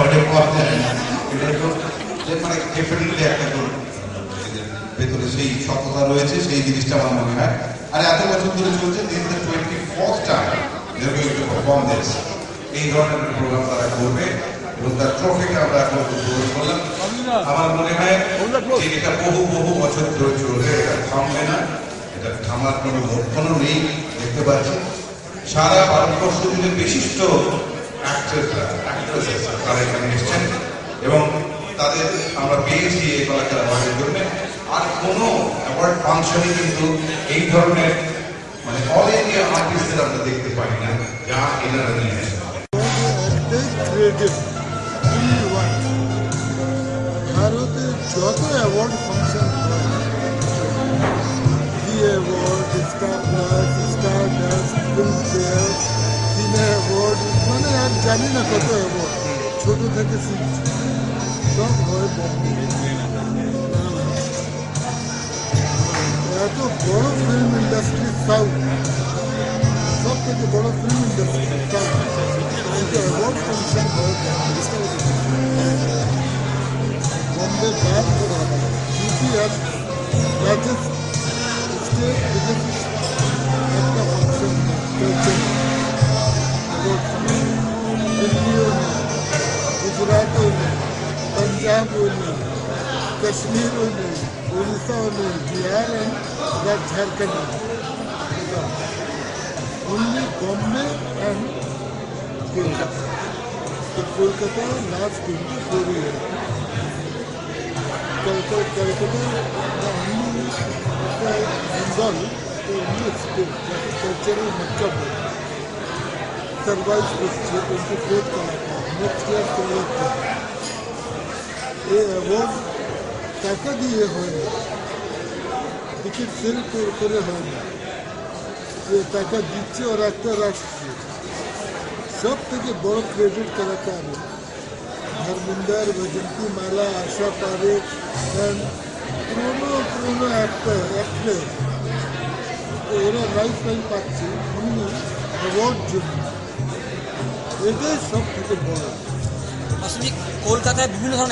অনেক পাওয়া যায় না, মানে ডেফিনেটলি একটা ভেতরে সেই সততা রয়েছে, সেই জিনিসটা আমার মনে হয়। আর এত বছর ধরে চলছে, this the 24th time perform this, এই ধরনের প্রোগ্রাম তারা করবে এবং তার ট্রফিটা আমরা এখন উপভোগ করলাম। আমার মনে হয় যে এটা বহু বহু বছর ধরে চলবে, এটা থামবে না, এটা থামার কোনো লক্ষণও নেই। দেখতে পাচ্ছি সারা ভারতবর্ষ জুড়ে বিশিষ্ট তারা এখানে এসছেন এবং তাদের আমরা পেয়েছি এই কলাকার অ্যাওয়ার্ডের জন্য। আর কোনো অ্যাওয়ার্ড ফাংশনে কিন্তু এই ধরনের মানে অল ইন্ডিয়া আর্টিস্টদের আমরা দেখতে পাই না, যা এনারা নিয়ে আসেন। ভারতে যত award function award, star plus, star dust, film fair, সিনে অ্যাওয়ার্ড, মানে আর জানি না কত অ্যাওয়ার্ড, ছোট থেকে শিখছি সব হয় বম্বে। এত বড় ফিল্ম ইন্ডাস্ট্রি সাউথ, সব থেকে বড় ফিল্ম ইন্ডাস্ট্রি সাউথ, কিন্তু অ্যাওয়ার্ড ফাংশন হয় বম্বে বাদ করা হয়। ইউপি আর রাজ্যের স্টেট বিজেপি একটা ফাংশন দিল্লিও নেই, গুজরাটও নেই, पंजाबও নেই, কাশ্মীরও নেই, উড়িষ্যাও নেই, Bihar and Jharkhand only Bombay and Kolkata. So Kolkata last 24 years. Kolkata the only Bengal, the only state that is cultural makeup survives this 24 Kolkata. Next year Kolkata. এই অ্যাওয়ার্ড টাকা দিয়ে হয় না, টিকিট সেল করে হয় না, যে টাকা দিচ্ছে ওর একটা রাখছে। সব থেকে বড় ক্রেডিট কলাকার ধর্মেন্দ্র, বৈজয়ন্তী মালা, আশা পারেখ, পুরোনো অ্যাক্টর, ওরা লাইফ টাইম পাচ্ছে এমনি অ্যাওয়ার্ড জন্য। এটাই সব থেকে বড়। আসলে কলকাতায় বিভিন্ন ধরনের